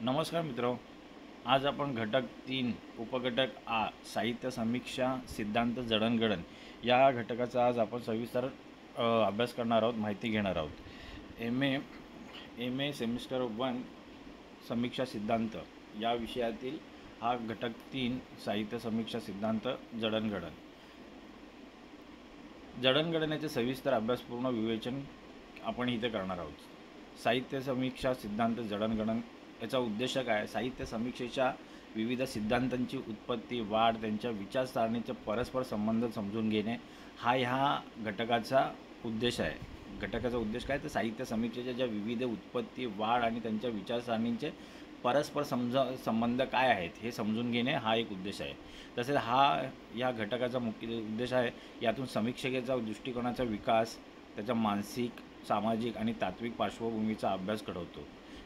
नमस्कार मित्रो. आज आपण घटक 3 उपघटक आ साहित्य समीक्षा सिद्धांत जडणघडण या घटकाचा आज आपण सविस्तर अभ्यास करणार आहोत, माहिती घेणार आहोत. एम ए सेमिस्टर 1 समीक्षा सिद्धांत या विषयातील हा घटक 3 साहित्य समीक्षा सिद्धांत जडणघडण. जडणघडणाचे सविस्तर अभ्यासपूर्ण विवेचन आपण इथे करणार आहोत. साहित्य समीक्षा सिद्धांत जडणघडण याचा उद्देश काय? साहित्य समीक्षेच्या विविध सिद्धांतांची उत्पत्ती, वाढ, त्यांच्या विचारसरणीचे परस्पर संबंध समजून घेणे हा ह्या घटकाचा उद्देश आहे. घटकाचा उद्देश काय? तर साहित्य समीक्षेच्या ज्या विविध उत्पत्ती, वाढ आणि त्यांच्या विचारसरणीचे परस्पर संबंध काय आहेत हे समजून घेणे हा एक उद्देश आहे. तसेच या घटकाचा मुख्य उद्देश आहे यातून समीक्षकेचा दृष्टिकोनाचा विकास, त्याच्या मानसिक, सामाजिक आणि तात्विक पार्श्वभूमीचा अभ्यास घडवतो.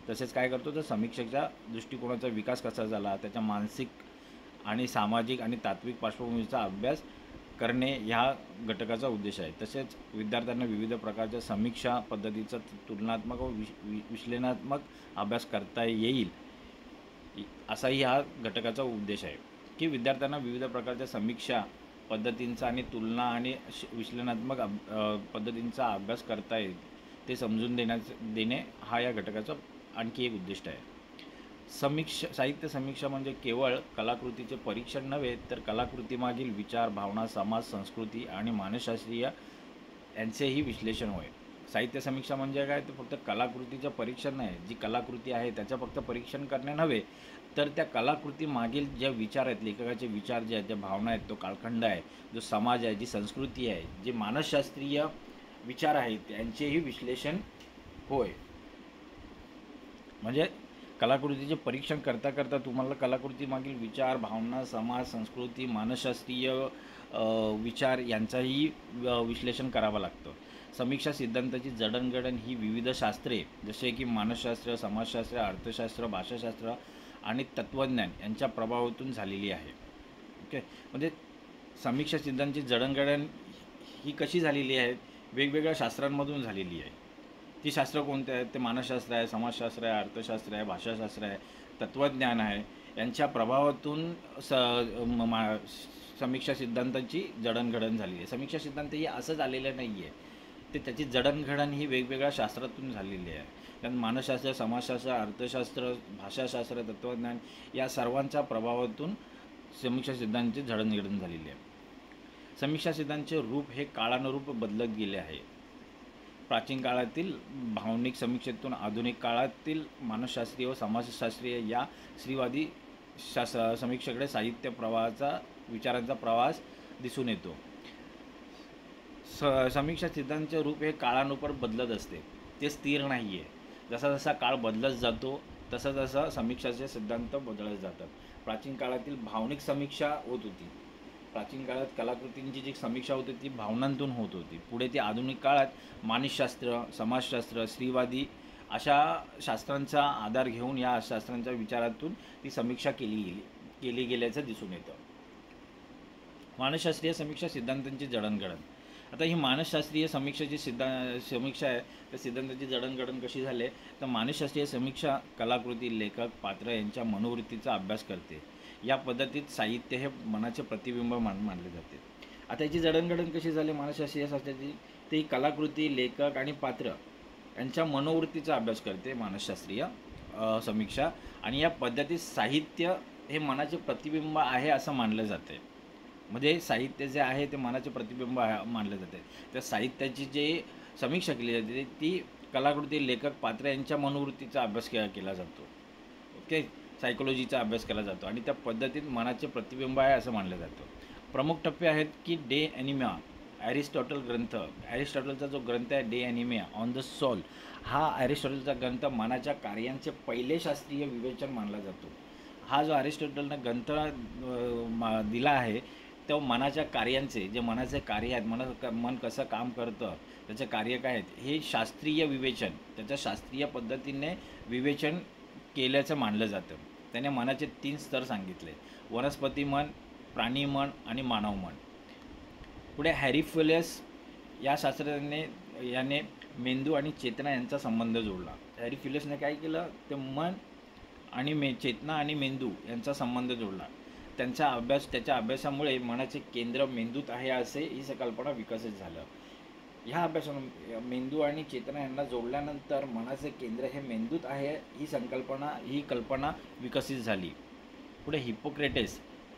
तसेच काय करतो तर समीक्षेच्या दृष्टिकोनाचा विकास कसा झाला, त्याच्या मानसिक आणि सामाजिक आणि तात्विक पार्श्वभूमीचा अभ्यास करणे ह्या घटकाचा उद्देश आहे. तसेच विद्यार्थ्यांना विविध प्रकारच्या समीक्षा पद्धतीचा तुलनात्मक व विश्लेषणात्मक अभ्यास करता येईल असाही ह्या घटकाचा उद्देश आहे. की विद्यार्थ्यांना विविध प्रकारच्या समीक्षा पद्धतींचा आणि तुलना आणि विश्लेषणात्मक पद्धतींचा अभ्यास करता येईल ते समजून देणे हा या घटकाचा आणखी एक उद्दिष्ट आहे. साहित्य समीक्षा म्हणजे केवळ कलाकृतीचे परीक्षण नव्हे, तर कलाकृतीमागील विचार, भावना, समाज, संस्कृती आणि मानसशास्त्रीय यांचेही विश्लेषण होय. साहित्य समीक्षा म्हणजे काय? तर फक्त कलाकृतीचं परीक्षण नाही, जी कलाकृती आहे त्याचं फक्त परीक्षण करणे नव्हे, तर त्या कलाकृतीमागील ज्या विचार आहेत, लेखकाचे विचार जे आहेत, ज्या भावना आहेत, तो कालखंड आहे, जो समाज आहे, जी संस्कृती आहे, जे मानसशास्त्रीय विचार आहेत त्यांचेही विश्लेषण होय. म्हणजे कलाकृतीचे परीक्षण करता करता तुम्हाला कलाकृतीमागील विचार, भावना, समाज, संस्कृती, मानसशास्त्रीय विचार यांचाही विश्लेषण करावं लागतं. समीक्षा सिद्धांताची जडणघडण ही विविध शास्त्रे जसे की मानसशास्त्र, समाजशास्त्र, अर्थशास्त्र, भाषाशास्त्र आणि तत्त्वज्ञान यांच्या प्रभावातून झालेली आहे. ओके, म्हणजे समीक्षा सिद्धांताची जडणघडण ही कशी झालेली आहे? वेगवेगळ्या शास्त्रांमधून झालेली आहे. ती शास्त्र कोणते आहेत? ते मानसशास्त्र आहे, समाजशास्त्र आहे, अर्थशास्त्र आहे, भाषाशास्त्र आहे, तत्त्वज्ञान आहे. यांच्या प्रभावातून समीक्षा सिद्धांताची जडणघडण झाली आहे. समीक्षा सिद्धांत ही असंच आलेलं नाही आहे, ते त्याची जडणघडण ही वेगवेगळ्या शास्त्रातून झालेली आहे. त्यात मानसशास्त्र, समाजशास्त्र, अर्थशास्त्र, भाषाशास्त्र, तत्त्वज्ञान या सर्वांच्या प्रभावातून समीक्षा सिद्धांताची जडणघडण झालेली आहे. समीक्षा सिद्धांताचे रूप हे काळानुरूप बदलत गेले आहे. प्राचीन काळातील भावनिक समीक्षेतून आधुनिक काळातील मानसशास्त्रीय व समाजशास्त्रीय या स्त्रीवादी समीक्षेकडे साहित्य प्रवाहाचा विचारांचा प्रवास दिसून येतो. समीक्षा सिद्धांताचे रूप हे काळानुसार बदलत असते, ते स्थिर नाही आहे. जसा जसा काळ बदलत जातो तसा तसा समीक्षाचे सिद्धांत बदलत जातात. प्राचीन काळातील भावनिक समीक्षा होत होती. प्राचीन काळात कलाकृतींची जी समीक्षा होती ती भावनांतून होत होती. पुढे ती आधुनिक काळात मानसशास्त्र, समाजशास्त्र, स्त्रीवादी अशा शास्त्रांचा आधार घेऊन या शास्त्रांच्या विचारातून ती समीक्षा केली गेल्याचं दिसून येतं. मानसशास्त्रीय समीक्षा सिद्धांतांची जडणघडण. आता ही मानसशास्त्रीय समीक्षाची समीक्षा आहे, त्या सिद्धांताची जडणघडण कशी झाली? तर मानसशास्त्रीय समीक्षा कलाकृती, लेखक, पात्र यांच्या मनोवृत्तीचा अभ्यास करते. या पद्धतीत साहित्य हे मनाचे प्रतिबिंब मानले जाते. आता याची जडणघडण कशी झाली मानसशास्त्रीय शास्त्राची? ती कलाकृती, लेखक आणि पात्र यांच्या मनोवृत्तीचा अभ्यास करते मानसशास्त्रीय समीक्षा. आणि या पद्धतीत साहित्य हे मनाचे प्रतिबिंब आहे असं मानलं जाते. म्हणजे साहित्य जे आहे ते मनाचे प्रतिबिंब मानले जाते. त्या साहित्याची जे समीक्षा केली जाते ती कलाकृती, लेखक, पात्र यांच्या मनोवृत्तीचा अभ्यास केला जातो. ओके, सायकोलॉजीचा अभ्यास केला जातो आणि त्या पद्धतीत मनाचे प्रतिबिंब आहे असं मानलं जातं. प्रमुख टप्पे आहेत की डे ॲनिमिया, ॲरिस्टॉटलचा जो ग्रंथ आहे De Anima on the soul, हा ॲरिस्टॉटलचा ग्रंथ मनाच्या कार्यांचे पहिले शास्त्रीय विवेचन मानला जातो. हा जो ॲरिस्टॉटलनं ग्रंथ दिला आहे तो मनाच्या कार्यांचे, जे मनाचे कार्य आहेत, मन कसं काम करतं, त्याचे कार्य काय आहेत, हे शास्त्रीय विवेचन, त्याच्या शास्त्रीय पद्धतीने विवेचन केल्याचं मानलं जातं. त्याने मनाचे 3 स्तर सांगितले: वनस्पती मन, प्राणी मन आणि मानव मन. पुढे हॅरीफिलियस या शास्त्रज्ञाने याने मेंदू आणि चेतना यांचा संबंध जोडला. हॅरीफिलियसने काय केलं? ते मन आणि चेतना आणि मेंदू यांचा संबंध जोडला. त्याच्या अभ्यासामुळे मनाचे केंद्र मेंदूत आहे असे ही संकल्पना विकसित झालं. ह्या अभ्यासाने मेंदू आणि चेतना यांना जोडल्यानंतर मनाचे केंद्र हे मेंदूत आहे ही कल्पना विकसित झाली. पुढे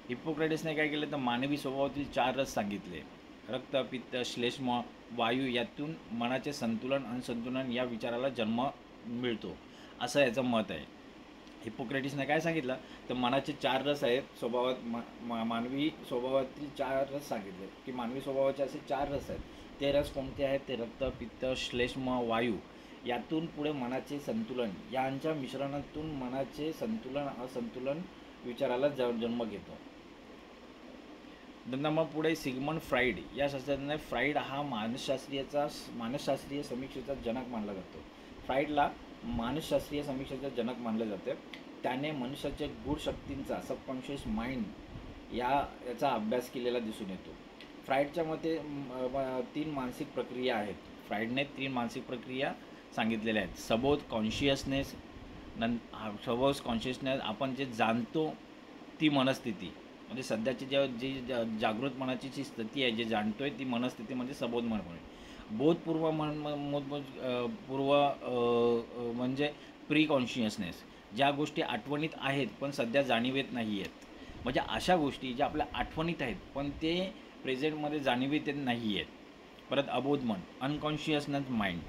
हिप्पोक्रेटिसने काय केलं तर मानवी स्वभावातील 4 रस सांगितले. रक्त, पित्त, श्लेष्म, वायू यातून मनाचे संतुलन आणि संतुलन या विचाराला जन्म मिळतो असं याचं मत आहे. हिप्पोक्रेटिसने काय सांगितलं तर मनाचे 4 रस आहेत मानवी स्वभावातील 4 रस सांगितले की मानवी स्वभावाचे असे 4 रस आहेत. ते रस कोणते आहेत ते रक्त, पित्त, श्लेष्म, वायू यातून पुढे मनाचे संतुलन यांच्या मिश्रणातून मनाचे संतुलन असंतुलन विचाराला जन्म घेतो. नंतर मग पुढे सिग्मंड फ्राईड या शास्त्रज्ञाने फ्राईड हा मानसशास्त्रीय समीक्षेचा जनक मानला जातो. फ्राईडला मानसशास्त्रीय समीक्षेचा जनक मानले जाते. त्याने मनुष्याच्या गूढ शक्तींचा सबकॉन्शियस माइंड याचा अभ्यास केलेला दिसून येतो. फ्राईडच्या मते 3 मानसिक प्रक्रिया आहेत. फ्राईडने 3 मानसिक प्रक्रिया सांगितलेल्या आहेत. सबोध कॉन्शियसनेस आपण जे जाणतो ती मनस्थिती म्हणजे सध्याची जी जागृत मनाची जी स्थिती आहे जे जाणतोय ती मनस्थिती म्हणजे सबोध मन. बोधपूर्व म्हणजे प्री कॉन्शियसनेस ज्या गोष्टी आठवणीत आहेत पण सध्या जाणीवेत नाही आहेत. म्हणजे अशा गोष्टी ज्या आपल्या आठवणीत आहेत पण ते प्रेझेंटमध्ये जाणीवेत नाही आहेत. परत अबोध मन अनकॉन्शियसनेस माइंड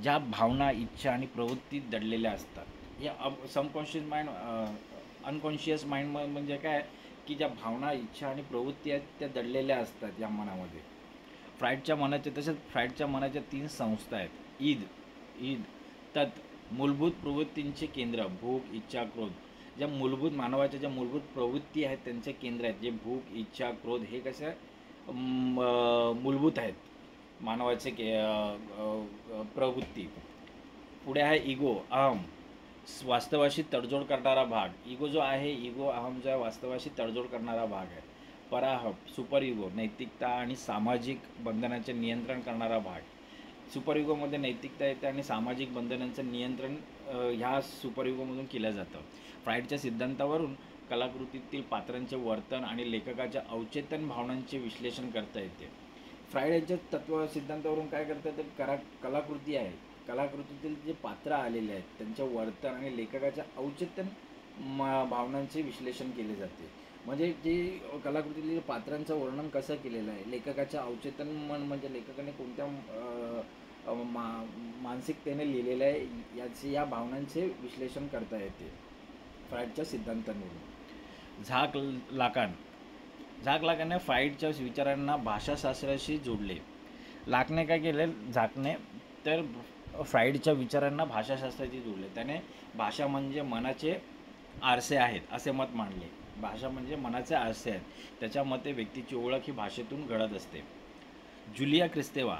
ज्या भावना, इच्छा आणि प्रवृत्ती दडलेल्या असतात. या सबकॉन्शियस माइंड अनकॉन्शियस माइंड म्हणजे काय की ज्या भावना, इच्छा आणि प्रवृत्ती आहेत त्या दडलेल्या असतात या मनामध्ये. फ्राईडच्या मनाच्या 3 संस्था आहेत. ईद तत् मूलभूत प्रवृत्तींचे केंद्र भूक, इच्छा, क्रोध. ज्या मूलभूत मानवाच्या ज्या मूलभूत प्रवृत्ती आहेत त्यांचे केंद्र आहेत. जे भूक, इच्छा, क्रोध हे कसे मूलभूत आहेत मानवाचे प्रवृत्ती. पुढे आहे इगो, अहम, वास्तवाशी तडजोड करणारा भाग. इगो जो आहे अहम जो आहे वास्तवाशी तडजोड करणारा भाग आहे. पराहम, सुपर इगो, नैतिकता आणि सामाजिक बंधनांचे नियंत्रण करणारा भाग. सुपर इगोमध्ये नैतिकता येते आणि सामाजिक बंधनांचं नियंत्रण ह्या सुपर इगोमधून केलं जातं. फ्राईडच्या सिद्धांतावरून कलाकृतीतील पात्रांचे वर्तन आणि लेखकाच्या अवचेतन भावनांचे विश्लेषण करता येते. फ्राईड यांच्या सिद्धांतावरून काय करतात तर कलाकृती आहे, कलाकृतीतील जे पात्र आलेले आहेत त्यांच्या वर्तन आणि लेखकाच्या अवचेतन भावनांचे विश्लेषण केले जाते. म्हणजे जे कलाकृतीतील पात्रांचं वर्णन कसं केलेलं आहे, लेखकाच्या अवचेतन म्हणजे लेखकाने कोणत्या मानसिकतेने लिहिलेलं आहे या भावनांचे विश्लेषण करता येते फ्राईडच्या सिद्धांतांवरून. झाक लाकाने फ्राईडच्या विचारांना भाषाशास्त्राशी जोडले. लाकने काय केले तर फ्राईडच्या विचारांना भाषाशास्त्राशी जोडले. त्याने भाषा म्हणजे मनाचे आरसे आहेत असे मत मांडले. भाषा म्हणजे मनाचे आरसे आहेत. त्याच्या मते व्यक्तीची ओळख ही भाषेतून घडत असते. जुलिया क्रिस्तेवा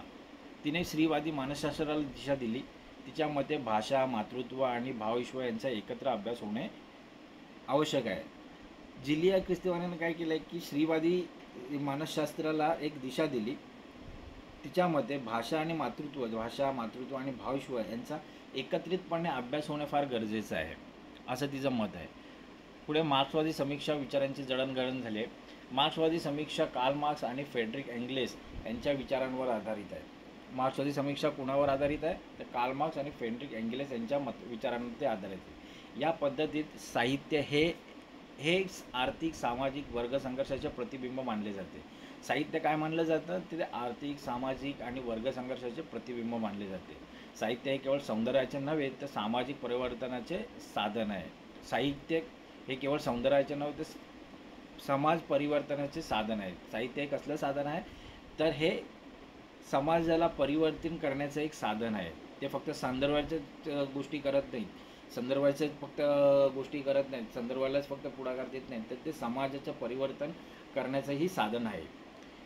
तिने स्त्रीवादी मानसशास्त्राला दिशा दिली. तिच्या मते भाषा, मातृत्व आणि भावविश्व यांचा एकत्र अभ्यास होणे आवश्यक आहे. जुलिया क्रिस्तेवाने काय केलं की स्त्रीवादी मानसशास्त्राला एक दिशा दिली. तिच्या मते भाषा, मातृत्व आणि भावविश्व यांचा एकत्रितपणे अभ्यास होणे फार गरजेचं आहे असं तिचं मत आहे. पुढे मार्क्सवादी समीक्षा विचारांची जडणघडण झाली. मार्क्सवादी समीक्षा कार्ल मार्क्स आणि फ्रेडरिक एंगेल्स यांच्या विचारांवर आधारित आहे. मार्क्सवादी समीक्षा कुणावर आधारित आहे तर कार्ल मार्क्स आणि फ्रेडरिक एंगेल्स यांच्या विचारांवर ते आधारित आहे. या पद्धतीत साहित्य हे आर्थिक, सामाजिक वर्गसंघर्षाचे प्रतिबिंब मानले जाते. साहित्य काय मानलं जातं ते आर्थिक, सामाजिक आणि वर्गसंघर्षाचे प्रतिबिंब मानले जाते. साहित्य हे केवळ सौंदर्याचे नव्हे तर सामाजिक परिवर्तनाचे साधन आहे. साहित्य हे केवळ सौंदर्याचे नव्हे तर समाज परिवर्तनाचे साधन आहे. साहित्य हे कसलं साधन आहे तर हे समाजाला परिवर्तन करण्याचं एक साधन आहे. ते फक्त संदर्भाच्या गोष्टी करत नाहीत, संदर्भालाच फक्त पुढाकार देत नाहीत तर ते समाजाचं परिवर्तन करण्याचंही साधन आहे.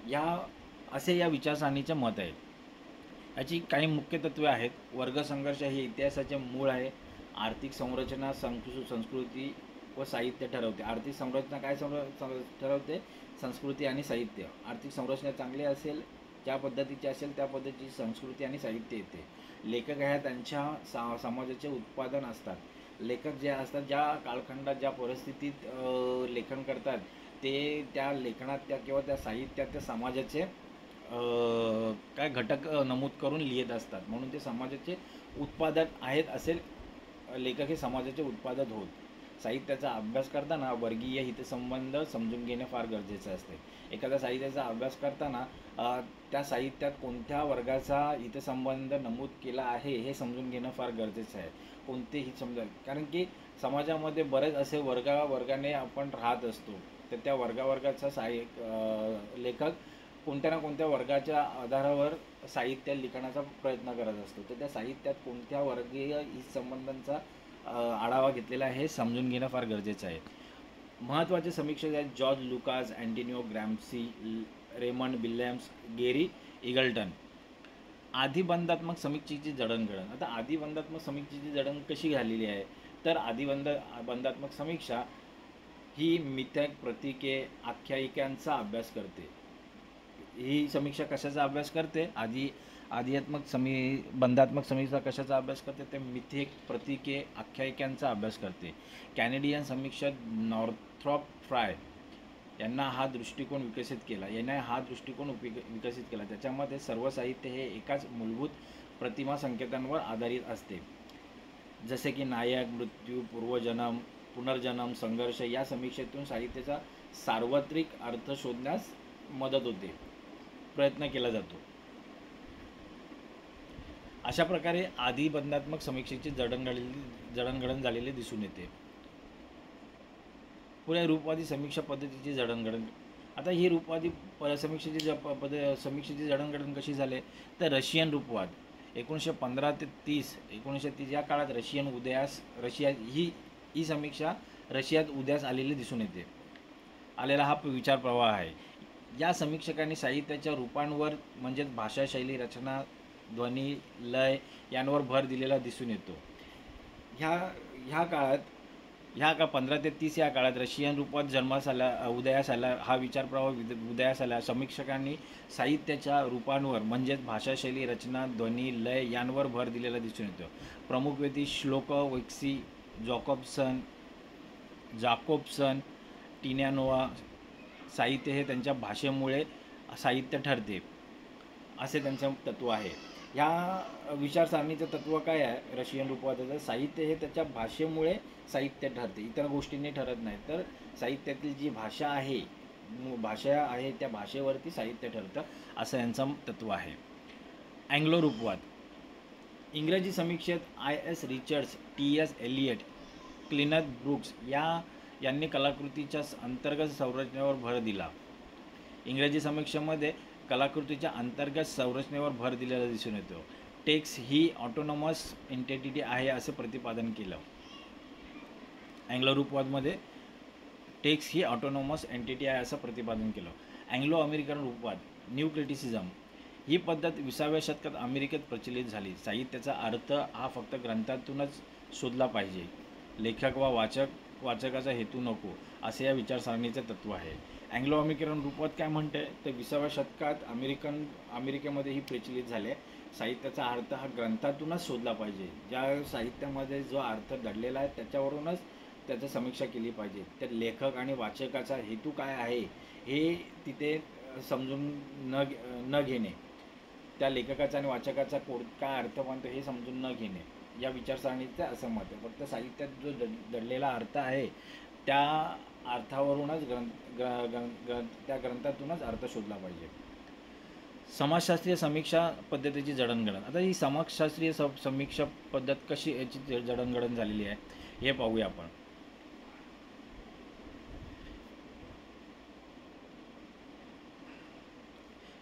या विचारसरणीचे मत आहे. याची काही मुख्य तत्वे आहेत. वर्गसंघर्ष हे इतिहासाचे मूळ आहे. आर्थिक संरचना संस्कृती व साहित्य ठरवते. आर्थिक संरचना काय ठरवते? संस्कृती आणि साहित्य. आर्थिक संरचना चांगली असेल, ज्या पद्धतीची असेल त्या पद्धतीची संस्कृती आणि साहित्य येते. लेखक ह्या त्यांच्या समाजाचे उत्पादन असतात. लेखक जे असतात, ज्या कालखंडात ज्या परिस्थितीत लेखन करतात, ते त्या लेखनात त्या किंवा त्या साहित्यात त्या समाजाचे काय घटक नमूद करून लिहित असतात. म्हणून ते समाजाचे उत्पादक आहेत असे लेखक हे समाजाचे उत्पादक होत. साहित्याचा अभ्यास करताना वर्गीय हितसंबंध समजून घेणे फार गरजेचे असते. एखाद्या साहित्याचा अभ्यास करताना त्या साहित्यात कोणत्या वर्गाचा हितसंबंध नमूद केला आहे हे समजून घेणं फार गरजेचं आहे. कोणतेही समजा, कारण की समाजामध्ये बरेच असे वर्गाने आपण राहत असतो. तर त्या वर्गाचा लेखक कोणत्या ना कोणत्या वर्गाच्या आधारावर साहित्य लिखाणाचा प्रयत्न करत असतो. तर त्या साहित्यात कोणत्या वर्गीय हितसंबंधांचा आढावा घेतलेला आहे हे समजून घेणं फार गरजेचं आहे. महत्त्वाचे समीक्षक आहेत George Lukacs, Antonio Gramsci, Raymond Williams, Terry Eagleton. आधिबंधात्मक समीक्षेची जडणघडण. आता आधिबंधात्मक समीक्षेची जडण कशी झालेली आहे, तर बंधात्मक समीक्षा ही मिथक, प्रतीके, आख्यायिकांचा अभ्यास करते. ही समीक्षा कशाचा अभ्यास करते? बंधात्मक समीक्षा कशाचा अभ्यास करते? ते मिथक, प्रतीके, आख्यायिकांचा अभ्यास करते. कॅनेडियन समीक्षक नॉर्थरॉप फ्राय यांना हा दृष्टिकोन विकसित केला. त्याच्यामध्ये सर्व साहित्य हे एकाच मूलभूत प्रतिमा संकेतांवर आधारित असते, जसे की नायक, मृत्यू, पुनर्जन्म, संघर्ष. या समीक्षेतून साहित्याचा सार्वत्रिक अर्थ शोधण्यास मदत होते, प्रयत्न केला जातो. अशा प्रकारे आधिबंधात्मक समीक्षेची जडणघडण झालेली दिसून येते. पुढे रूपवादी समीक्षा पद्धतीची जडणघडण. आता ही रूपवादी समीक्षेची जडणघडण कशी झाली, तर रशियन रूपवाद 1915 ते 1930 या काळात रशिया ही समीक्षा रशियात उदयास आलेला हा विचार प्रवाह आहे. या समीक्षकांनी साहित्याच्या रूपांवर म्हणजेच भाषा, शैली, रचना, ध्वनी, लय यांवर भर दिलेला दिसून येतो. ह्या काळात 15 ते 30 या काळात रशियन रूपात उदयास आला हा विचार प्रवाह उदयास आला. समीक्षकांनी साहित्याच्या रूपांवर म्हणजेच भाषा, शैली, रचना, ध्वनी, लय यांवर भर दिलेला दिसून येतो. प्रमुख व्यक्ती श्लोकोवस्की, जाकोबसन, टिन्यानोवा. साहित्य हे त्यांच्या भाषेमुळे साहित्य ठरते असे त्यांचं तत्त्व आहे. ह्या विचारसरणीचं तत्त्व काय आहे रशियन रूपवादाचं? साहित्य हे त्याच्या भाषेमुळे साहित्य ठरते, इतर गोष्टींनी ठरत नाही. तर साहित्यातील जी भाषा आहे त्या भाषेवरती साहित्य ठरतं असं यांचं तत्त्व आहे. अँग्लो रूपवाद. इंग्रजी समीक्षेत I.S. Richards, T.S. Eliot, Cleanth Brooks यांनी कलाकृतीच्या अंतर्गत संरचनेवर भर दिला. इंग्रजी समीक्षेमध्ये कलाकृतीच्या अंतर्गत संरचनेवर भर दिलेला दिसून येतो. टेक्स्ट ही ऑटोनॉमस एंटिटी आहे असे प्रतिपादन केलं. अँग्लो रूपवादमध्ये टेक्स्ट ही ऑटोनॉमस एंटिटी आहे असं प्रतिपादन केलं. अँग्लो अमेरिकन रूपवाद, न्यू क्रिटिसिझम. ही पद्धत 20व्या शतकात अमेरिकेत प्रचलित झाली. साहित्याचा अर्थ हा फक्त ग्रंथातूनच शोधला पाहिजे, लेखक वा वाचकाचा हेतू नको, असे या विचारसरणीचे तत्त्व आहे. अँग्लो अमेरिकन रूपवाद काय म्हणते, तर 20व्या शतकात अमेरिकेमध्ये ही प्रचलित झाले. साहित्याचा अर्थ हा ग्रंथातूनच शोधला पाहिजे. ज्या साहित्यामध्ये जो अर्थ दडलेला आहे त्याच्यावरूनच त्याची समीक्षा केली पाहिजे. तर लेखक आणि वाचकाचा हेतू काय आहे हे तिथे समजून न घेणे, त्या लेखकाचा आणि वाचकाचा काय अर्थ मानतो हे समजून न घेणे, या विचारसरणीचं असं मत आहे. फक्त साहित्यात जो दडलेला अर्थ आहे त्या अर्थावरूनच त्या ग्रंथातूनच अर्थ शोधला पाहिजे. समाजशास्त्रीय समीक्षा पद्धतीची जडणघडण. आता ही समाजशास्त्रीय समीक्षा पद्धत कशी याची जडणघडण झालेली आहे हे पाहूया आपण.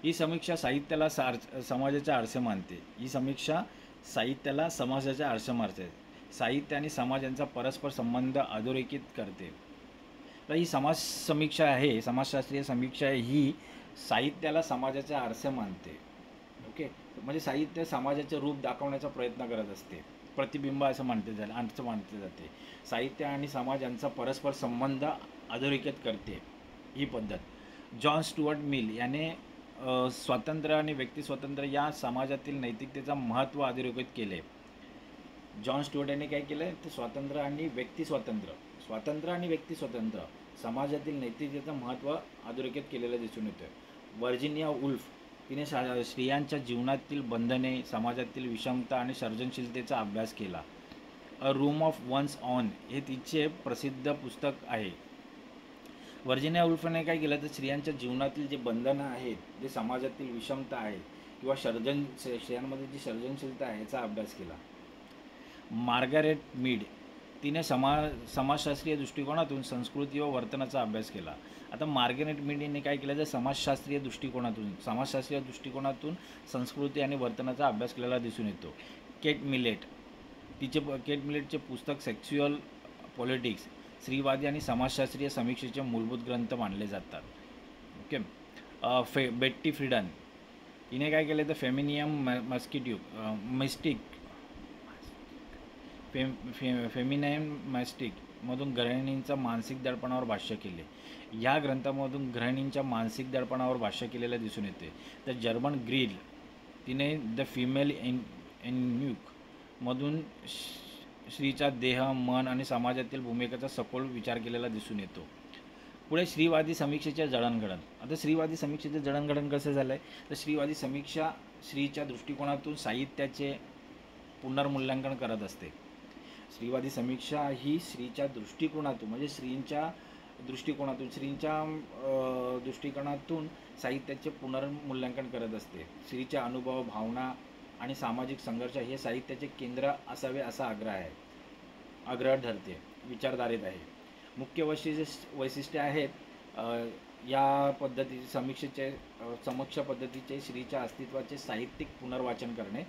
ही समीक्षा साहित्याला समाजाचे आरसे मानते. साहित्य आणि समाज यांचा परस्पर संबंध अधोरेखित करते. तर ही समाजशास्त्रीय समीक्षा ही साहित्याला समाजाचे आरसे मानते. ओके, म्हणजे साहित्य समाजाचे रूप दाखवण्याचा प्रयत्न करत असते, प्रतिबिंब असं मानले जाते. साहित्य आणि समाज यांचा परस्पर संबंध अधोरेखित करते ही पद्धत. जॉन स्टुअर्ट मिल याने स्वातंत्र्य आणि व्यक्तिस्वातंत्र्य या समाजातील नैतिकतेचा महत्त्व अधोरेखित केले. जॉन स्टुअर्ट यांनी काय केलं ते स्वातंत्र्य आणि व्यक्ती स्वातंत्र्य समाजातील नैतिकतेचं महत्त्व अधोरेखित केलेलं दिसून येतं. व्हर्जिनिया वुल्फ तिने स्त्रियांच्या जीवनातील बंधने, समाजातील विषमता आणि सर्जनशीलतेचा अभ्यास केला. A room of one's own हे तिचे प्रसिद्ध पुस्तक आहे. व्हर्जिनिया वुल्फने काय केलं तर स्त्रियांच्या जीवनातील जे बंधनं आहेत, जे समाजातील विषमता आहे किंवा स्त्रियांमध्ये जी सर्जनशीलता आहे याचा अभ्यास केला. मार्गारेट मीड तिने समाजशास्त्रीय दृष्टिकोनातून संस्कृती व वर्तनाचा अभ्यास केला. आता मार्गारेट मीड यांनी काय केलं तर समाजशास्त्रीय दृष्टिकोनातून संस्कृती आणि वर्तनाचा अभ्यास केलेला दिसून येतो. केट मिलेटचे पुस्तक सेक्स्युअल पॉलिटिक्स स्त्रीवादी आणि समाजशास्त्रीय समीक्षेचे मूलभूत ग्रंथ मानले जातात. ओके. बेट्टी फ्रीडन हिने काय केलं तर फेमिनियम मॅस्टिक मधून गृहिणींचा मानसिक दडपणावर भाष्य केले. या ग्रंथामधून गृहिणींच्या मानसिक दडपणावर भाष्य केलेलं दिसून येते. तर जर्मन ग्रील तिने द फिमेल एन्यूक मधून स्त्रीचा देह, मन आणि समाजातील भूमिकेचा सखोल विचार केलेला दिसून येतो. पुढे स्त्रीवादी समीक्षेचे जडणघडण. आता स्त्रीवादी समीक्षेचे जडणघडण कसं झालं आहे तर स्त्रीवादी समीक्षा स्त्रीच्या दृष्टिकोनातून साहित्याचे पुनर्मूल्यांकन करत असते. स्त्रीवादी समीक्षा ही स्त्रीच्या दृष्टिकोनातून म्हणजे स्त्रीच्या दृष्टिकोनातून साहित्याचे पुनर्मूल्यांकन करत असते. स्त्रीचे अनुभव, भावना आणि सामाजिक संघर्ष हे साहित्याचे केंद्र असावे असा आग्रह धरते, विचारधारेत आहे. मुख्य वैशिष्ट्ये आहेत या पद्धतीचे समक्ष पद्धतीचे स्त्रीच्या अस्तित्वाचे साहित्यिक पुनर्वाचन करणे,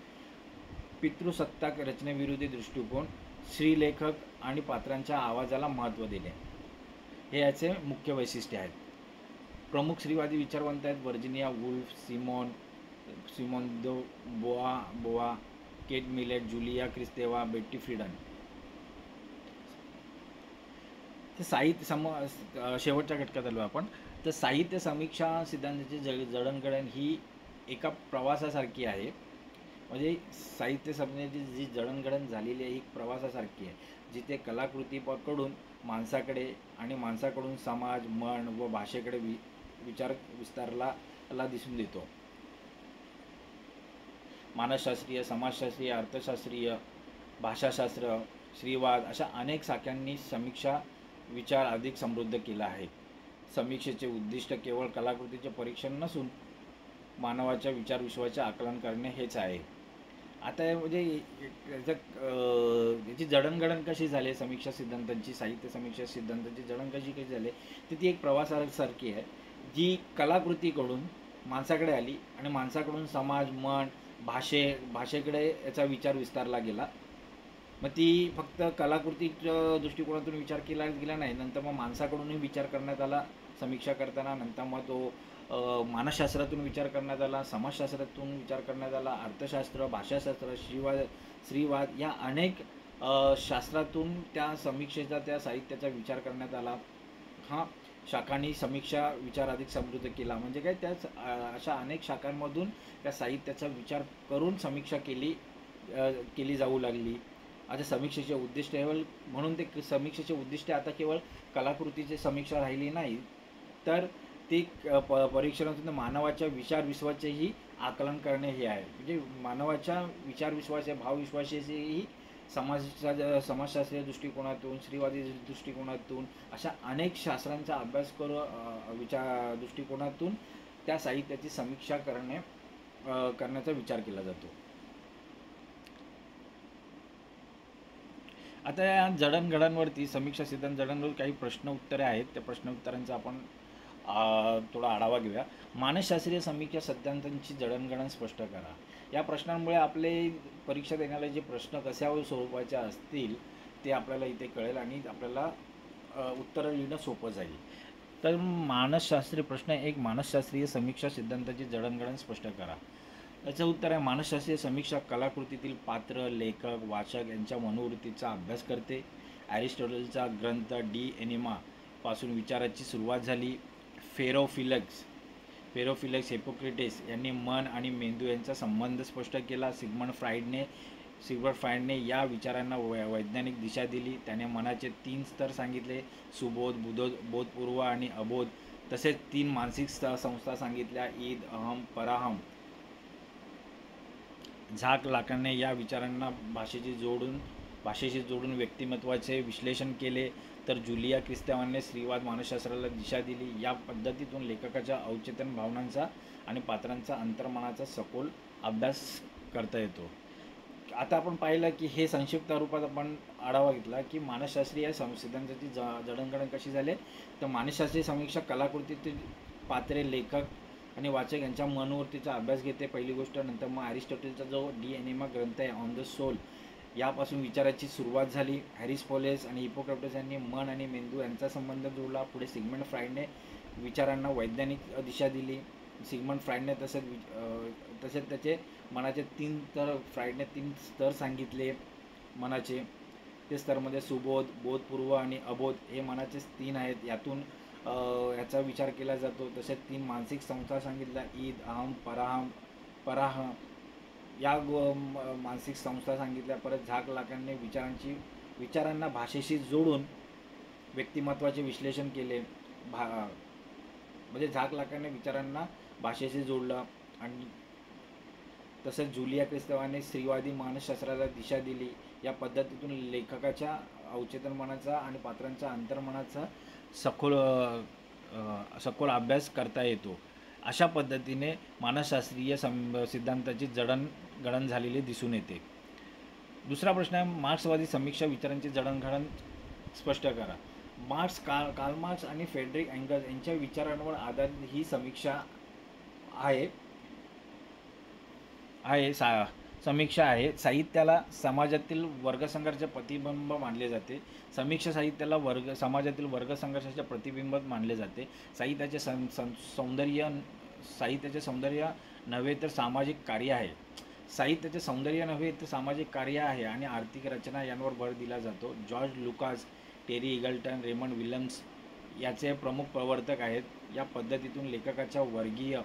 पितृसत्ताक रचनेविरोधी दृष्टिकोन, स्त्रीलेखक आणि पात्रांच्या आवाजाला महत्त्व देणे हे याचे मुख्य वैशिष्ट्ये आहेत. प्रमुख स्त्रीवादी विचारवंत आहेत व्हर्जिनिया वुल्फ, सिमोन दो बोआ, केट मिलेट, जुलिया क्रिस्तेवा, बेट्टी फ्रीडन. तर शेवटच्या घटकात आलो आपण. तर साहित्य समीक्षा सिद्धांताची जडणघडण ही एका प्रवासासारखी आहे. म्हणजे साहित्य समीक्षेची जी जडणघडण झालेली आहे ही प्रवासासारखी आहे, जिथे कलाकृतीकडून माणसाकडे आणि माणसाकडून समाज, मन व भाषेकडे विचार विस्तारला दिसून देतो. मानसशास्त्रीय, समाजशास्त्रीय, अर्थशास्त्रीय, भाषाशास्त्र, स्त्रीवाद अशा अनेक शाखांनी समीक्षा विचार अधिक समृद्ध केला आहे. समीक्षेचे उद्दिष्ट केवळ कलाकृतीचे परीक्षण नसून मानवाच्या विचारविश्वाचे आकलन करणे हेच आहे. आता म्हणजे याची जडणघडण कशी झाली समीक्षा सिद्धांतांची, साहित्य समीक्षा सिद्धांतांची जडण कशी झाली तर ती एक प्रवासासारखी आहे, जी कलाकृतीकडून माणसाकडे आली आणि माणसाकडून समाज, मन, भाषेकडे याचा विचार विस्तारला गेला. मग ती फक्त कलाकृतीच्या दृष्टिकोनातून विचार केला गेला नाही, नंतर मग माणसाकडूनही विचार करण्यात आला समीक्षा करताना. नंतर मग तो मानसशास्त्रातून विचार करण्यात आला, समाजशास्त्रातून विचार करण्यात आला, अर्थशास्त्र, भाषाशास्त्र, स्त्रीवाद या अनेक शास्त्रातून त्या समीक्षेचा, त्या साहित्याचा विचार करण्यात आला. हा शाखांनी समीक्षा विचार अधिक समृद्ध केला. म्हणजे काय त्याच अशा अनेक शाखांमधून त्या साहित्याचा विचार करून समीक्षा केली जाऊ लागली. आता समीक्षेचे उद्दिष्ट म्हणून ते समीक्षेचे उद्दिष्ट आता केवळ कलाकृतीची समीक्षा राहिली नाही, तर ती परीक्षणातून मानवाच्या विचारविश्वाचेही आकलन करणे हे आहे. म्हणजे मानवाच्या विचारविश्वास, भावविश्वासाचेही समाजशास्त्रीय दृष्टिकोनातून, स्त्रीवादी दृष्टिकोनातून अशा अनेक शास्त्रांचा अभ्यास दृष्टिकोनातून त्या साहित्याची समीक्षा करण्याचा विचार केला जातो. आता या जडणघडणवरती समीक्षा सिद्धांत जडणघडण काही प्रश्न उत्तरे आहेत. त्या प्रश्न उत्तरांचा आपण थोडा आढावा घेऊया. मानसशास्त्रीय समीक्षा सिद्धांतांची जडणघडण स्पष्ट करा. या प्रश्नांमुळे आपले परीक्षा देण्याला जे प्रश्न कशा स्वरूपाचे असतील ते आपल्याला इथे कळेल आणि आपल्याला उत्तरं लिहिणं सोपं जाईल. तर मानसशास्त्रीय प्रश्न 1, मानसशास्त्रीय समीक्षा सिद्धांताची जडणघडण स्पष्ट करा. याचं उत्तर आहे मानसशास्त्रीय समीक्षा कलाकृतीतील पात्र, लेखक, वाचक यांच्या मनोवृत्तीचा अभ्यास करते. ॲरिस्टॉटलचा ग्रंथ डी एनिमा पासून विचाराची सुरुवात झाली. फेरोफिलक्स हिपोक्रेटिस यांनी मन आणि मेंदू यांचा संबंध स्पष्ट केला. सिग्मंड फ्राईडने सिग्मंड फ्रायडने या विचारांना वैज्ञानिक दिशा दिली. त्याने मनाचे 3 स्तर सांगितले: सुबोध, बोधपूर्व आणि अबोध. तसेच 3 मानसिक संस्था सांगितल्या: ईद, अहम, पराहम. झाक लाकाने या विचारांना भाषेशी जोडून व्यक्तिमत्वाचे विश्लेषण केले, तर जुलिया क्रिस्तेवाने स्त्रीवाद मानसशास्त्राला दिशा दिली. या पद्धतीतून लेखकाच्या अवचेतन भावनांचा आणि पात्रांचा अंतर्मनाचा सखोल अभ्यास करता येतो. आता आपण पाहिलं की हे संक्षिप्त रूपात आपण आढावा घेतला की मानसशास्त्रीय सिद्धांताची जडणघडण कशी झाली. तर मानसशास्त्रीय समीक्षा कलाकृतीतील पात्रे, लेखक आणि वाचक यांच्या मनोवृत्तीचा अभ्यास घेते, पहिली गोष्ट. नंतर मग ॲरिस्टॉटलचा जो डी एनिमा ग्रंथ आहे, ऑन द सोल, यापासून विचाराची सुरुवात झाली. हॅरिस फॉलेस आणि हिपोक्रेटस यांनी मन आणि मेंदू यांचा संबंध जोडला. पुढे सिग्मंड फ्रायडने विचारांना वैज्ञानिक दिशा दिली. सिग्मंड फ्रायडने तसेच त्याचे मनाचे 3 स्तर सांगितले मनाचे. ते स्तरमध्ये सुबोध, बोधपूर्व आणि अबोध हे मनाचे 3 आहेत. यातून याचा विचार केला जातो. तसेच 3 मानसिक संस्था सांगितल्या: ईद, अहम, पराहम या मानसिक संस्था सांगितल्या. परत झाक लाकांनी विचारांना भाषेशी जोडून व्यक्तिमत्वाचे विश्लेषण केले. म्हणजे झाक लाकांनी विचारांना भाषेशी जोडलं. आणि तसंच जुलिया क्रिस्तेवाने स्त्रीवादी मानसशास्त्राला दिशा दिली. या पद्धतीतून लेखकाच्या अवचेतन मनाचा आणि पात्रांच्या अंतर्मनाचा सखोल अभ्यास करता येतो. अशा पद्धतीने मानसशास्त्रीय सिद्धांताची जडणघडण झालेली दिसून येते. दुसरा प्रश्न आहे, मार्क्सवादी समीक्षा विचारांची जडणघडण स्पष्ट करा. कार्ल मार्क्स आणि फ्रेडरिक एंगल्स यांच्या विचारांवर आधारित ही समीक्षा समीक्षा आहे. साहित्याला समाजातील वर्गसंघर्षाचे प्रतिबिंब मानले जाते. समीक्षा साहित्याला समाजातील वर्गसंघर्षाचे प्रतिबिंब मानले जाते. साहित्याचे सौंदर्य नव्हे तर सामाजिक कार्य आहे. साहित्याचे सौंदर्य नव्हे तर सामाजिक कार्य आहे आणि आर्थिक रचना यांवर भर दिला जातो. George Lukacs, Terry Eagleton, Raymond Williams याचे प्रमुख प्रवर्तक आहेत. या पद्धतीतून लेखकाच्या वर्गीय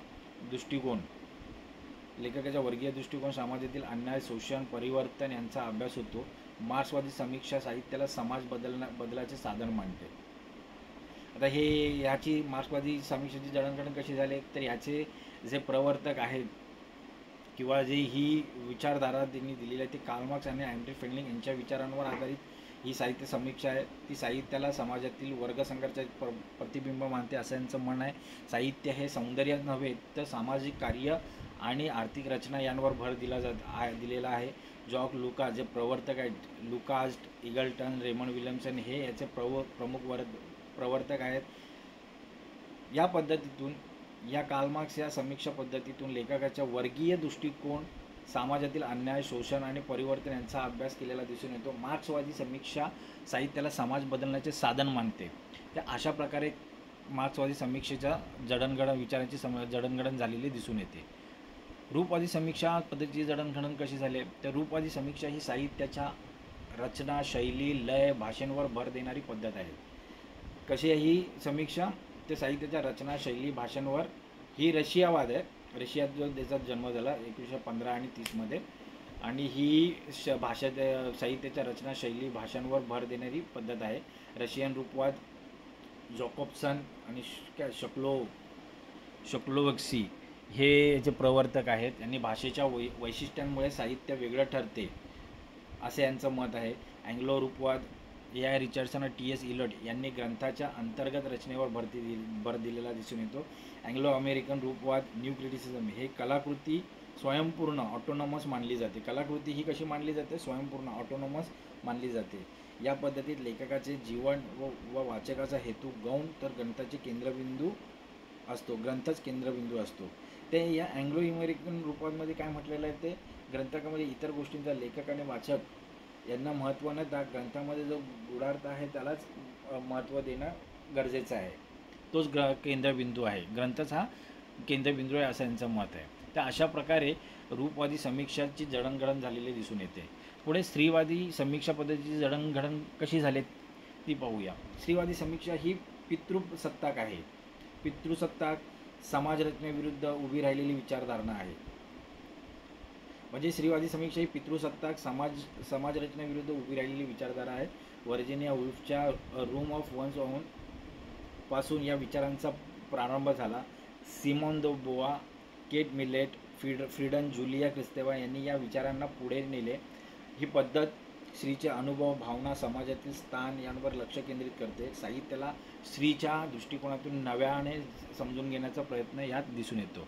दृष्टिकोन, समाजातील अन्याय, शोषण, परिवर्तन यांचा अभ्यास होतो. मार्क्सवादी समीक्षा साहित्याला समाज बदलाचे साधन मानते. आता ह्याची मार्क्सवादी समीक्षेची जडणघडण कशी झाली, तर ह्याचे जे प्रवर्तक आहेत किंवा जे ही विचारधारा त्यांनी दिलेली आहे, ते कार्ल मार्क्स आणि अँड्रे फेंगलिंग यांच्या विचारांवर आधारित ही साहित्य समीक्षा आहे. ती साहित्याला समाजातील वर्गसंघर्षाचे प्रतिबिंब मानते असं यांचं म्हणणं आहे. साहित्य हे सौंदर्य नव्हे तर सामाजिक कार्य आणि आर्थिक रचना यांवर भर दिलेला आहे. जॉर्ज लुकास जे प्रवर्तक आहेत, लुकास, इगल्टन, रेमंड विल्यम्सन हे याचे प्रमुख प्रवर्तक आहेत. या पद्धतीतून कार्ल मार्क्स या समीक्षा पद्धतीतून लेखकाच्या वर्गीय दृष्टिकोन, समाजातील अन्याय, शोषण आणि परिवर्तन यांचा अभ्यास केलेला दिसून येतो. मार्क्सवादी समीक्षा साहित्याला समाज बदलण्याचे साधन मानते. त्या अशा प्रकारे मार्क्सवादी समीक्षेच्या विचारांची जडणघडण झालेली दिसून येते. रूपवादी समीक्षा पद्धतीची जडणघडण कशी झाली, तर रूपवादी समीक्षा ही साहित्याच्या रचना, शैली, लय, भाषेंवर भर देणारी पद्धत आहे. कशी आहे ही समीक्षा, ते साहित्याच्या रचना, शैली, भाषांवर. ही रशियावाद आहे. रशियात जो त्याचा जन्म झाला 1915 आणि 1930 आणि ही साहित्याच्या रचना, शैली, भाषांवर भर देणारी पद्धत आहे. रशियन रूपवाद जॅकोबसन आणि शक्लोव्स्की हे याचे प्रवर्तक आहेत. यांनी भाषेच्या वैशिष्ट्यांमुळे साहित्य वेगळं ठरते असे यांचं मत आहे. अँग्लो रूपवाद या रिचर्डसन, टी.एस. इलियट यांनी ग्रंथाच्या अंतर्गत रचनेवर भर दिलेला दिसून येतो. अँग्लो अमेरिकन रूपवाद, न्यू क्रिटिसिझम, हे कलाकृती स्वयंपूर्ण ऑटोनॉमस मानली जाते. कलाकृती ही कशी मानली जाते, स्वयंपूर्ण ऑटोनॉमस मानली जाते. या पद्धतीत लेखकाचे जीवन व वाचकाचा हेतू गौण तर ग्रंथच केंद्रबिंदू असतो. ते या अँग्लो अमेरिकन रूपामध्ये काय म्हटलेलं आहे, ते ग्रंथकामध्ये इतर गोष्टींचा लेखक आणि वाचक यांना महत्त्व न देता ग्रंथामध्ये जो गुढार्थ आहे त्यालाच महत्त्व देणं गरजेचं आहे. तोच केंद्रबिंदू आहे. ग्रंथच हा केंद्रबिंदू आहे असं यांचं मत आहे. तर अशा प्रकारे रूपवादी समीक्षाची जडणघडण झालेली दिसून येते. पुढे स्त्रीवादी समीक्षा पद्धतीची जडणघडण कशी झाली ती पाहूया. स्त्रीवादी समीक्षा ही पितृसत्ताक आहे. पितृसत्ताक समाजरचनेविरुद्ध उभी राहिलेली विचारधारणा आहे. म्हणजे स्त्रीवादी समीक्षा ही पितृसत्ताक समाजरचनेविरुद्ध उभी राहिलेली विचारधारा आहे. व्हर्जिनिया वुल्फच्या रूम ऑफ वन्स ओन पासून या विचारांचा प्रारंभ झाला. Simone de Beauvoir, Kate Millett, Friedan Julia Kristeva यांनी या विचारांना पुढे नेले. ही पद्धत स्त्रीचे अनुभव, भावना, समाजातील स्थान यांवर लक्ष केंद्रित करते. साहित्याला स्त्रीच्या दृष्टिकोनातून नव्याने समजून घेण्याचा प्रयत्न यात दिसून येतो.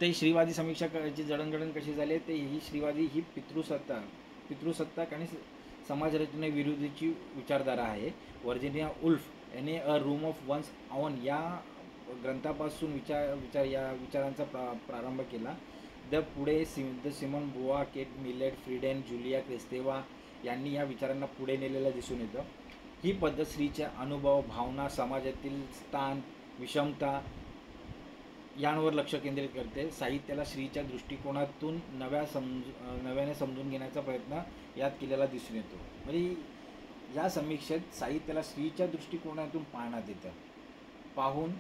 ते स्त्रीवादी समीक्षाची जडणघडण कशी झाली ते ही स्त्रीवादी ही पितृसत्ताक आणि समाजरचनेविरुद्धची विचारधारा आहे. व्हर्जिनिया वुल्फ यांनी a room of one's own या ग्रंथापासून या विचारांचा प्रारंभ केला. पुढे Simone Beauvoir, Kate Millett, Friedan Julia Kristeva यांनी या विचारांना पुढे नेलेलं दिसून येतं. ही पद्धत स्त्रीचे अनुभव, भावना, समाजातील स्थान, विषमता यांवर लक्ष केंद्रित करते. साहित्याला स्त्रीच्या दृष्टिकोनातून नव्याने समजून घेण्याचा प्रयत्न यात केलेला दिसून येतो. म्हणजे या समीक्षेत साहित्याला स्त्रीच्या दृष्टिकोनातून पाहण्यात येतं, पाहून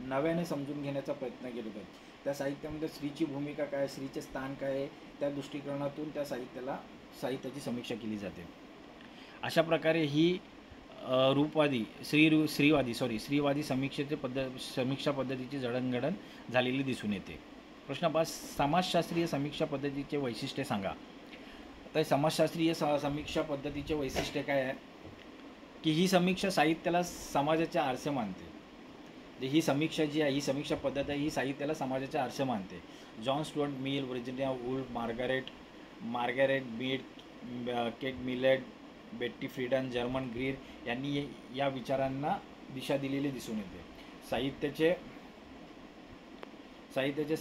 नव्याने समजून घेण्याचा प्रयत्न केला जातो. त्या साहित्यामध्ये स्त्रीची भूमिका काय, स्त्रीचे स्थान काय आहे, त्या दृष्टिकोनातून त्या साहित्याची समीक्षा केली जाते. अशा प्रकारे ही स्त्रीवादी समीक्षा पद्धतीची जडणघडण झालेली दिसून येते. प्रश्न 5, समाजशास्त्रीय समीक्षा पद्धतीचे वैशिष्ट्ये सांगा. तर समाजशास्त्रीय समीक्षा पद्धतीचे वैशिष्ट्य काय आहे की ही समीक्षा साहित्याला समाजाचे आरसे मानते. ही समीक्षा जी आहे, ही समीक्षा पद्धत आहे, ही साहित्याला समाजाचे आरसे मानते. John Stuart Mill, Virginia Woolf, Margaret Mead, Kate Millett, Betty Friedan, Germaine Greer यांनी या विचारांना दिशा दिलेली दिसून येते. साहित्याचे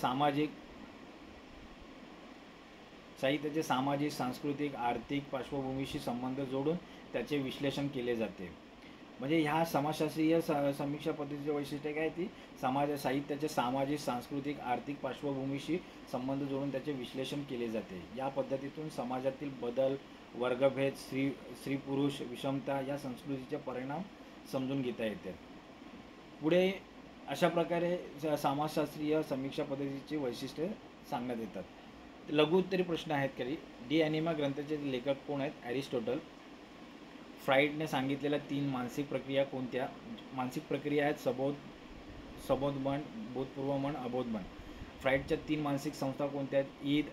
सामाजिक, सांस्कृतिक, आर्थिक पार्श्वभूमीशी संबंध जोडून त्याचे विश्लेषण केले जाते. म्हणजे ह्या समाजशास्त्रीय समीक्षा पद्धतीचे वैशिष्ट्य काय ती साहित्याचे सामाजिक, सांस्कृतिक, आर्थिक पार्श्वभूमीशी संबंध जोडून त्याचे विश्लेषण केले जाते. या पद्धतीतून समाजातील बदल, वर्गभेद, स्त्री पुरुष विषमता या संस्कृतीचे परिणाम समजून घेता येते. पुढे अशा प्रकारे समाजशास्त्रीय समीक्षा पद्धतीची वैशिष्ट्ये सांगण्यात येतात. लघुत्तरी प्रश्न आहेत काही. डी ॲनिमा ग्रंथाचे लेखक कोण आहेत? ॲरिस्टॉटल. फ्राईडने सांगितलेल्या 3 मानसिक प्रक्रिया कोणत्या? मानसिक प्रक्रिया आहेत सबोधमन, बोधपूर्वमन, अबोधमन. फ्राईडच्या 3 मानसिक संस्था कोणत्या आहेत? ईद,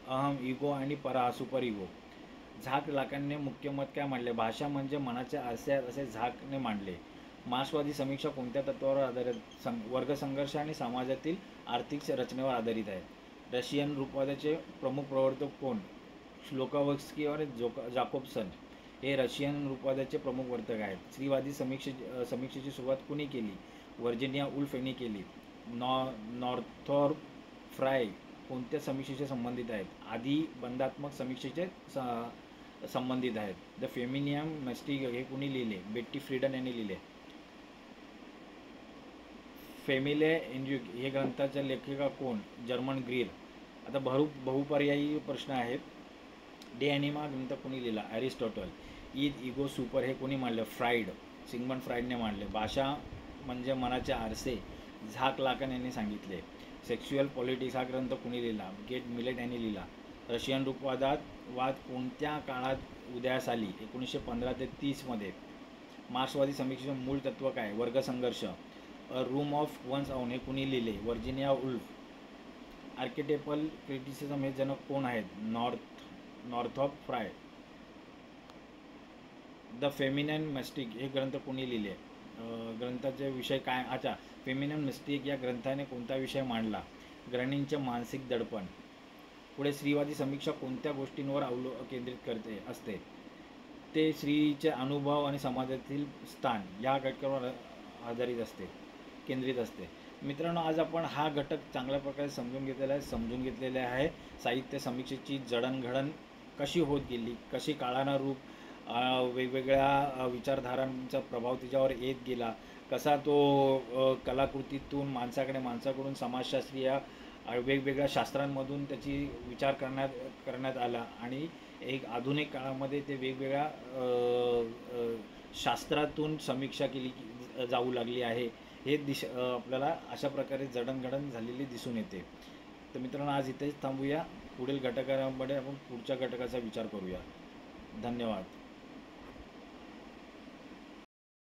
अहम, इगो आणि सुपर इगो. झाक लाकांनी मुख्य मत काय मांडले? भाषा म्हणजे मनाचे आरसे असे झाकने मांडले. मार्क्सवादी समीक्षा कोणत्या तत्वावर आधारित? वर्गसंघर्ष आणि समाजातील आर्थिक रचनेवर आधारित आहे. रशियन रूपवादाचे प्रमुख प्रवर्तक कोण? श्लोकावस्की आणि जाकोबसन हे रशियन रूपवादाचे प्रमुख वर्तक आहेत. स्त्रीवादी समीक्षेची सुरुवात कुणी केली? व्हर्जिनिया वुल्फ यांनी केली. नॉर्थॉर्प फ्राय कोणत्या समीक्षेशी संबंधित आहेत? आधी बंधात्मक समीक्षेचे संबंधित आहेत. द फेमिनियम मिस्टिक हे कुणी लिहिले? बेट्टी फ्रीडन यांनी लिहिले. फेमिले एन्ज्युक हे ग्रंथाच्या लेखिका कोण? German Greer. आता बहुपर्यायी प्रश्न आहेत. डे ॲनिमा ग्रंथ कोणी लिहिला? ॲरिस्टॉटल. ईद, इगो, सुपर हे कोणी मांडलं? फ्राईड. सिग्मंड फ्राईडने मांडले. भाषा म्हणजे मनाचे आरसे झाक लाकन यांनी सांगितले. सेक्शुअल पॉलिटिक्स हा ग्रंथ कोणी लिहिला? केट मिलेट यांनी लिहिला. रशियन रूपवाद कोणत्या काळात उदयास आली? 1915 ते 30 मध्ये. मार्क्सवादी समीक्षेचे मूळ तत्व काय? वर्गसंघर्ष. A room of one's own हे कुणी लिहिले? Virginia wolf. आर्किटेक्चरल क्रिटिसिझम हे जनक कोण आहेत? नॉर्थॉर्प फ्राय. द फेमिनियन मिस्टिक हे ग्रंथ कोणी लिहिले? ग्रंथाचे विषय काय? अच्छा, फेमिनियन मिस्टिक या ग्रंथाने कोणता विषय मांडला? गृहिणींचे मानसिक दडपण. पुढे स्त्रीवादी समीक्षा कोणत्या गोष्टींवर केंद्रित असते? ते स्त्रीचे अनुभव आणि समाजातील स्थान या घटकावर आधारित केंद्रित असते. मित्रांनो, आज आपण हा घटक चांगल्या प्रकारे समजून घेतलेला आहे. साहित्य समीक्षेची जडणघडण कशी होत गेली, कशी काळानुरूप वेगवेगळ्या विचारधारांचा प्रभाव तिच्यावर येत गेला, कसा तो कलाकृतीतून माणसाकडून समाजशास्त्रीय वेगवेगळ्या शास्त्रांमधून त्याची विचार करण्यात आला आणि एक आधुनिक काळामध्ये ते वेगवेगळ्या शास्त्रातून समीक्षा केली जाऊ लागली आहे. हे आपल्याला अशा प्रकारे जडणघडण झालेली दिसून येते. तर मित्रांनो, आज इथेच थांबूया. पुढील घटकामध्ये आपण पुढच्या घटकाचा विचार करूया. धन्यवाद.